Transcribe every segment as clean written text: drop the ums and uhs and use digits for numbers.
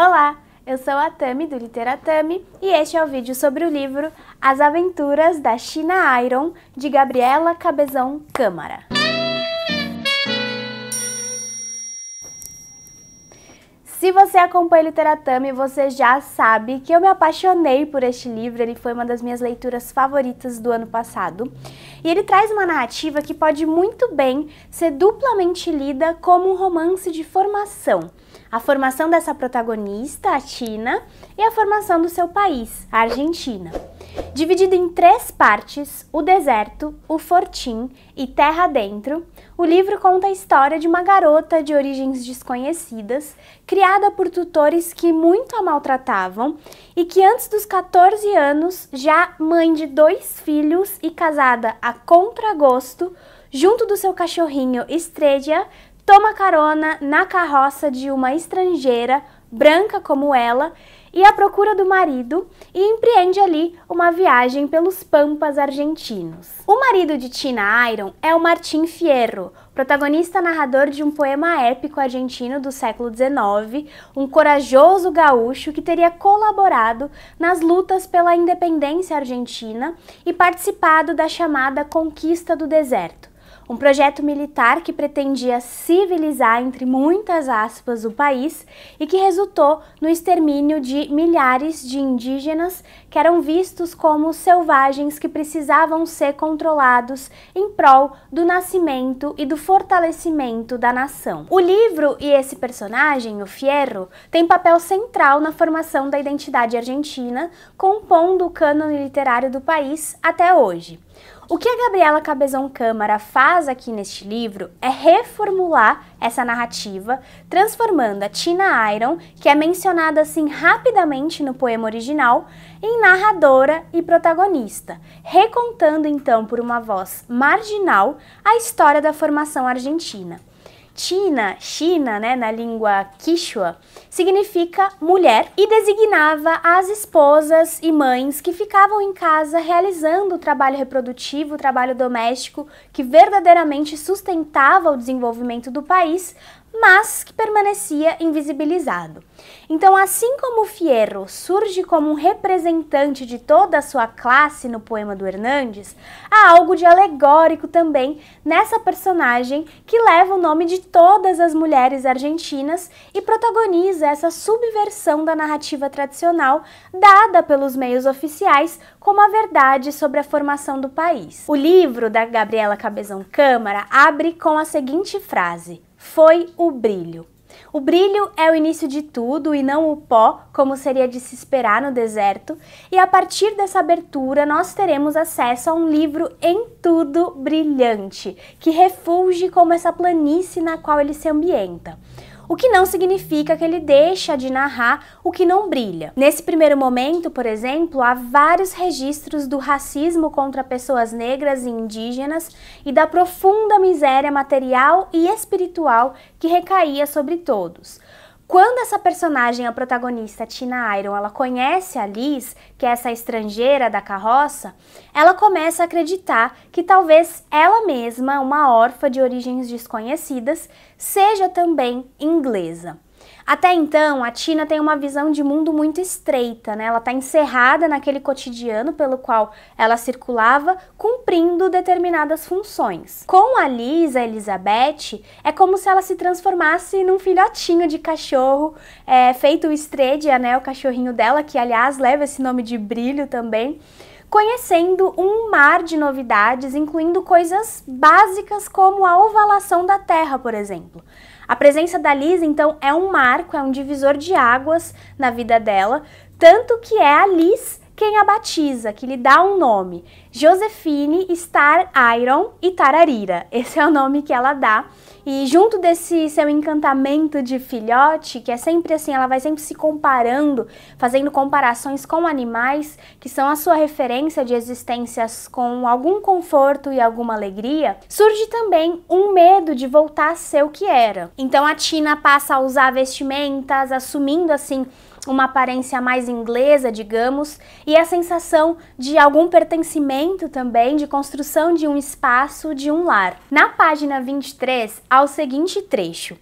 Olá, eu sou a Tami do Literatami e este é o vídeo sobre o livro As Aventuras da China Iron, de Gabriela Cabezón Câmara. Se você acompanha Literatami, você já sabe que eu me apaixonei por este livro, ele foi uma das minhas leituras favoritas do ano passado. E ele traz uma narrativa que pode muito bem ser duplamente lida como um romance de formação. A formação dessa protagonista, a China, e a formação do seu país, a Argentina. Dividido em 3 partes, o deserto, o fortim e terra adentro, o livro conta a história de uma garota de origens desconhecidas, criada por tutores que muito a maltratavam e que antes dos 14 anos, já mãe de 2 filhos e casada a contragosto, junto do seu cachorrinho Estrella, toma carona na carroça de uma estrangeira, branca como ela, e à procura do marido, e empreende ali uma viagem pelos pampas argentinos. O marido de China Iron é o Martín Fierro, protagonista narrador de um poema épico argentino do século XIX, um corajoso gaúcho que teria colaborado nas lutas pela independência argentina e participado da chamada Conquista do Deserto. Um projeto militar que pretendia civilizar, entre muitas aspas, o país e que resultou no extermínio de milhares de indígenas que eram vistos como selvagens que precisavam ser controlados em prol do nascimento e do fortalecimento da nação. O livro e esse personagem, o Fierro, tem papel central na formação da identidade argentina, compondo o cânone literário do país até hoje. O que a Gabriela Cabezón Câmara faz aqui neste livro é reformular essa narrativa, transformando a China Iron, que é mencionada assim rapidamente no poema original, em narradora e protagonista, recontando então por uma voz marginal a história da formação argentina. China, né, na língua quichua, significa mulher e designava as esposas e mães que ficavam em casa realizando o trabalho reprodutivo, o trabalho doméstico que verdadeiramente sustentava o desenvolvimento do país, mas que permanecia invisibilizado. Então, assim como o Fierro surge como um representante de toda a sua classe no poema do Hernández, há algo de alegórico também nessa personagem que leva o nome de todas as mulheres argentinas e protagoniza essa subversão da narrativa tradicional dada pelos meios oficiais como a verdade sobre a formação do país. O livro da Gabriela Cabezón Câmara abre com a seguinte frase: "Foi o brilho". O brilho é o início de tudo e não o pó, como seria de se esperar no deserto, e a partir dessa abertura nós teremos acesso a um livro em tudo brilhante, que refulge como essa planície na qual ele se ambienta. O que não significa que ele deixa de narrar o que não brilha. Nesse primeiro momento, por exemplo, há vários registros do racismo contra pessoas negras e indígenas e da profunda miséria material e espiritual que recaía sobre todos. Quando essa personagem, a protagonista China Iron, ela conhece a Liz, que é essa estrangeira da carroça, ela começa a acreditar que talvez ela mesma, uma órfã de origens desconhecidas, seja também inglesa. Até então, a China tem uma visão de mundo muito estreita, né? Ela está encerrada naquele cotidiano pelo qual ela circulava, cumprindo determinadas funções. Com a Liz, a Elizabeth, é como se ela se transformasse num filhotinho de cachorro, feito o Estrella, né? O cachorrinho dela, que aliás leva esse nome de brilho também, conhecendo um mar de novidades, incluindo coisas básicas como a ovalação da Terra, por exemplo. A presença da Liz, então, é um marco, é um divisor de águas na vida dela, tanto que é a Liz quem a batiza, que lhe dá um nome, Josephine Star Iron e Tararira. Esse é o nome que ela dá. E junto desse seu encantamento de filhote, que é sempre assim, ela vai sempre se comparando, fazendo comparações com animais, que são a sua referência de existências com algum conforto e alguma alegria, surge também um medo de voltar a ser o que era. Então a China passa a usar vestimentas, assumindo assim uma aparência mais inglesa, digamos, e a sensação de algum pertencimento também, de construção de um espaço, de um lar. Na página 23, há o seguinte trecho: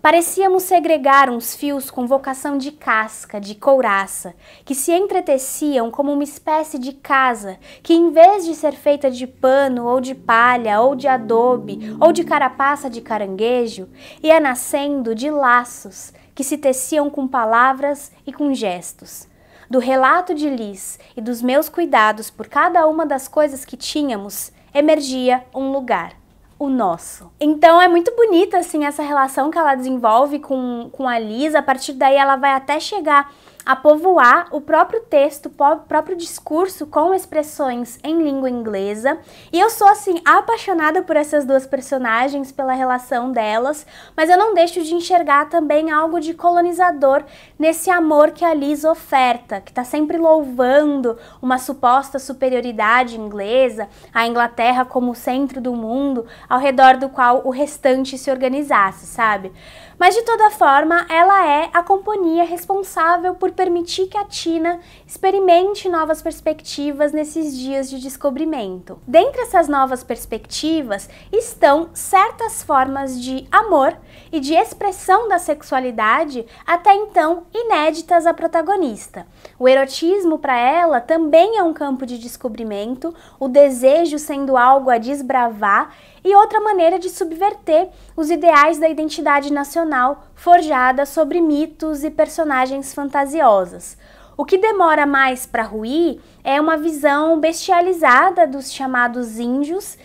Parecíamos segregar uns fios com vocação de casca, de couraça, que se entreteciam como uma espécie de casa que, em vez de ser feita de pano ou de palha ou de adobe ou de carapaça de caranguejo, ia nascendo de laços que se teciam com palavras e com gestos. Do relato de Liz e dos meus cuidados por cada uma das coisas que tínhamos, emergia um lugar. O nosso. Então é muito bonita assim essa relação que ela desenvolve com a Liz. A partir daí ela vai até chegar a povoar o próprio texto, o próprio discurso com expressões em língua inglesa. E eu sou assim apaixonada por essas duas personagens, pela relação delas, mas eu não deixo de enxergar também algo de colonizador nesse amor que a Liz oferta, que está sempre louvando uma suposta superioridade inglesa, a Inglaterra como o centro do mundo, ao redor do qual o restante se organizasse, sabe? Mas de toda forma, ela é a companhia responsável por permitir que a Tina experimente novas perspectivas nesses dias de descobrimento. Dentre essas novas perspectivas estão certas formas de amor e de expressão da sexualidade até então inéditas à protagonista. O erotismo para ela também é um campo de descobrimento, o desejo sendo algo a desbravar e outra maneira de subverter os ideais da identidade nacional forjada sobre mitos e personagens fantasiosas. O que demora mais para ruir é uma visão bestializada dos chamados índios,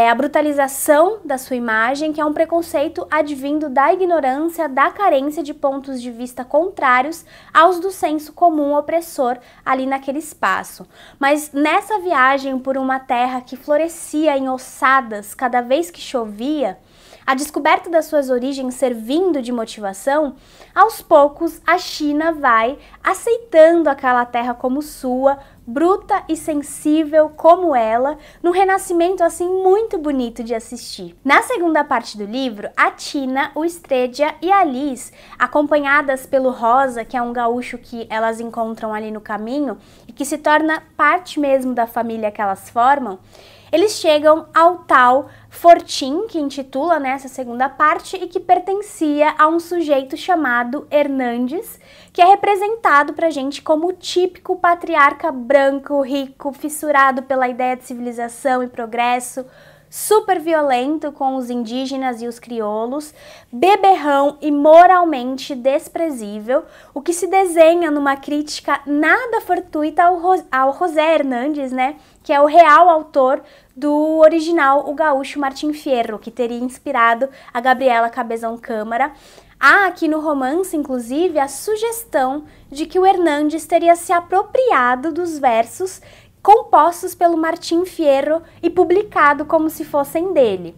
a brutalização da sua imagem, que é um preconceito advindo da ignorância, da carência de pontos de vista contrários aos do senso comum opressor ali naquele espaço. Mas nessa viagem por uma terra que florescia em ossadas cada vez que chovia, a descoberta das suas origens servindo de motivação, aos poucos a China vai aceitando aquela terra como sua, bruta e sensível como ela, num renascimento assim muito bonito de assistir. Na segunda parte do livro, a Tina, o Estrella e a Liz, acompanhadas pelo Rosa, que é um gaúcho que elas encontram ali no caminho e que se torna parte mesmo da família que elas formam, eles chegam ao tal fortim, que intitula nessa segunda parte e que pertencia a um sujeito chamado Hernandes, que é representado pra gente como o típico patriarca branco, rico, fissurado pela ideia de civilização e progresso, super violento com os indígenas e os crioulos, beberrão e moralmente desprezível, o que se desenha numa crítica nada fortuita ao José Hernandes, né, que é o real autor do original O Gaúcho Martim Fierro, que teria inspirado a Gabriela Cabezón Câmara. Há aqui no romance, inclusive, a sugestão de que o Hernandes teria se apropriado dos versos compostos pelo Martim Fierro e publicado como se fossem dele.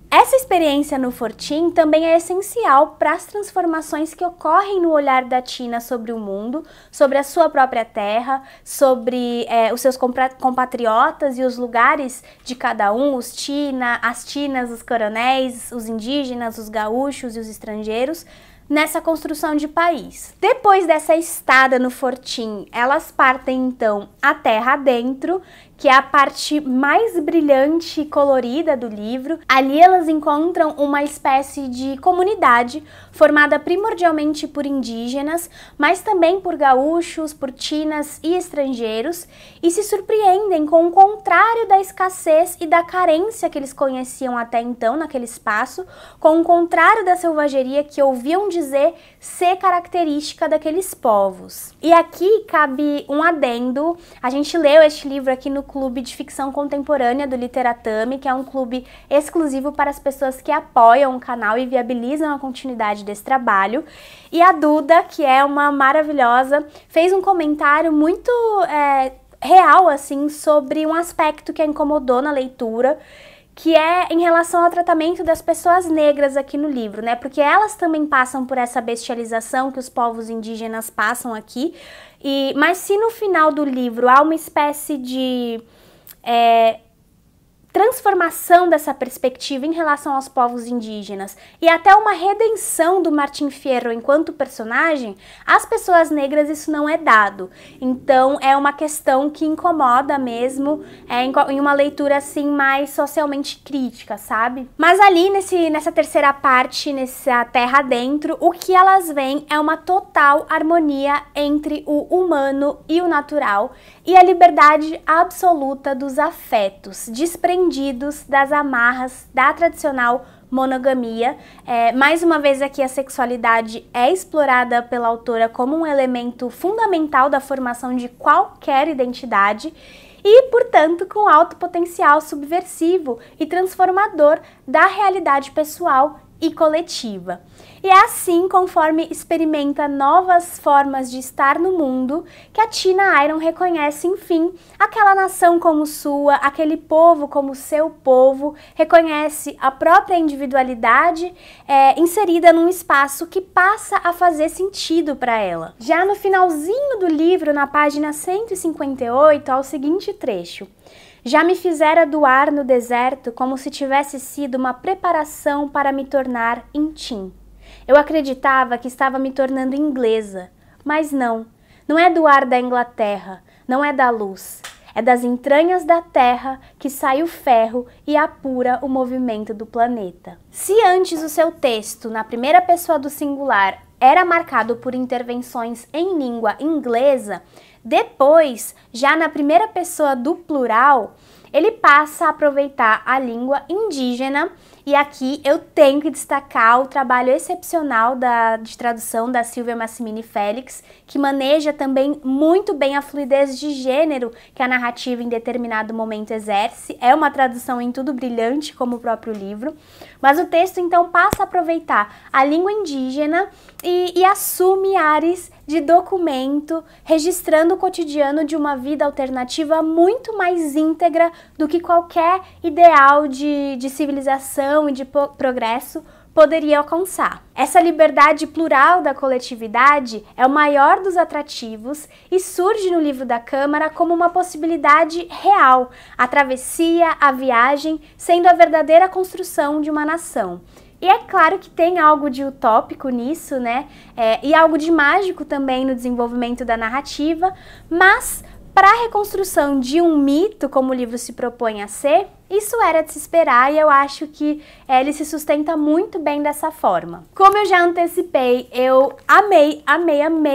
Essa experiência no fortim também é essencial para as transformações que ocorrem no olhar da Tina sobre o mundo, sobre a sua própria terra, sobre os seus compatriotas e os lugares de cada um, os Tina, as Tinas, os coronéis, os indígenas, os gaúchos e os estrangeiros, nessa construção de país. Depois dessa estada no fortim, elas partem então a terra adentro, que é a parte mais brilhante e colorida do livro. Ali elas encontram uma espécie de comunidade formada primordialmente por indígenas, mas também por gaúchos, por tinas e estrangeiros, e se surpreendem com o contrário da escassez e da carência que eles conheciam até então naquele espaço, com o contrário da selvageria que ouviam dizer ser característica daqueles povos. E aqui cabe um adendo. A gente leu este livro aqui no Clube de Ficção Contemporânea do Literatame, que é um clube exclusivo para as pessoas que apoiam o canal e viabilizam a continuidade desse trabalho. E a Duda, que é uma maravilhosa, fez um comentário muito real, assim, sobre um aspecto que a incomodou na leitura, que é em relação ao tratamento das pessoas negras aqui no livro, né? Porque elas também passam por essa bestialização que os povos indígenas passam aqui. Mas se no final do livro há uma espécie de transformação dessa perspectiva em relação aos povos indígenas e até uma redenção do Martin Fierro enquanto personagem, às pessoas negras isso não é dado. Então é uma questão que incomoda mesmo, em uma leitura assim mais socialmente crítica, sabe? Mas ali nessa terceira parte, nessa terra dentro, o que elas veem é uma total harmonia entre o humano e o natural e a liberdade absoluta dos afetos, desprendidos das amarras da tradicional monogamia. Mais uma vez aqui a sexualidade é explorada pela autora como um elemento fundamental da formação de qualquer identidade e, portanto, com alto potencial subversivo e transformador da realidade pessoal e coletiva. E é assim, conforme experimenta novas formas de estar no mundo, que a Tina Iron reconhece, enfim, aquela nação como sua, aquele povo como seu povo, reconhece a própria individualidade inserida num espaço que passa a fazer sentido para ela. Já no finalzinho do livro, na página 158, há o seguinte trecho: já me fizera doar no deserto como se tivesse sido uma preparação para me tornar Intim. Eu acreditava que estava me tornando inglesa, mas não é do ar da Inglaterra, não é da luz, é das entranhas da terra que sai o ferro e apura o movimento do planeta. Se antes o seu texto, na primeira pessoa do singular, era marcado por intervenções em língua inglesa, depois, já na primeira pessoa do plural, ele passa a aproveitar a língua indígena, e aqui eu tenho que destacar o trabalho excepcional de tradução da Silvia Massimini Félix, que maneja também muito bem a fluidez de gênero que a narrativa em determinado momento exerce. É uma tradução em tudo brilhante, como o próprio livro, mas o texto então passa a aproveitar a língua indígena e assume ares de documento, registrando o cotidiano de uma vida alternativa muito mais íntegra do que qualquer ideal de civilização e de progresso poderia alcançar. Essa liberdade plural da coletividade é o maior dos atrativos e surge no livro da Câmara como uma possibilidade real, a travessia, a viagem, sendo a verdadeira construção de uma nação. E é claro que tem algo de utópico nisso, né? E algo de mágico também no desenvolvimento da narrativa, mas para a reconstrução de um mito, como o livro se propõe a ser, isso era de se esperar e eu acho que ele se sustenta muito bem dessa forma. Como eu já antecipei, eu amei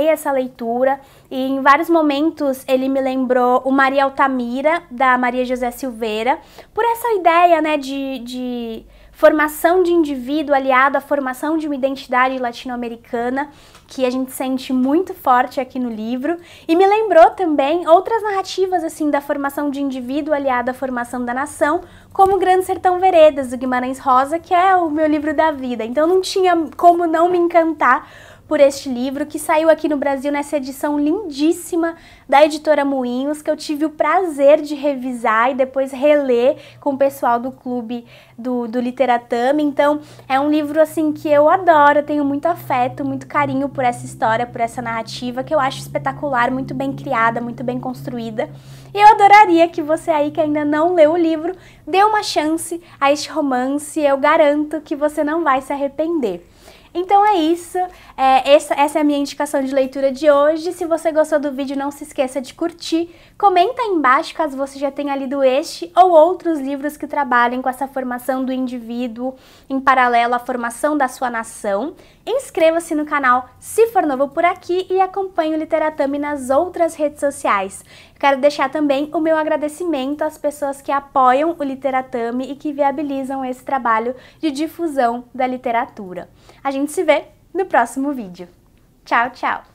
essa leitura e em vários momentos ele me lembrou o Maria Altamira, da Maria José Silveira, por essa ideia, né, de formação de indivíduo aliado à formação de uma identidade latino-americana, que a gente sente muito forte aqui no livro, e me lembrou também outras narrativas assim da formação de indivíduo aliado à formação da nação, como o Grande Sertão Veredas, do Guimarães Rosa, que é o meu livro da vida. Então não tinha como não me encantar por este livro, que saiu aqui no Brasil nessa edição lindíssima da editora Moinhos, que eu tive o prazer de revisar e depois reler com o pessoal do clube do Literatame. Então é um livro assim que eu adoro, eu tenho muito afeto, muito carinho por essa história, por essa narrativa, que eu acho espetacular, muito bem criada, muito bem construída. E eu adoraria que você aí que ainda não leu o livro, dê uma chance a este romance, eu garanto que você não vai se arrepender. Então é isso, essa é a minha indicação de leitura de hoje. Se você gostou do vídeo, não se esqueça de curtir, comenta aí embaixo caso você já tenha lido este ou outros livros que trabalhem com essa formação do indivíduo em paralelo à formação da sua nação. Inscreva-se no canal se for novo por aqui e acompanhe o Literatame nas outras redes sociais. Quero deixar também o meu agradecimento às pessoas que apoiam o Literatame e que viabilizam esse trabalho de difusão da literatura. A gente se vê no próximo vídeo. Tchau, tchau!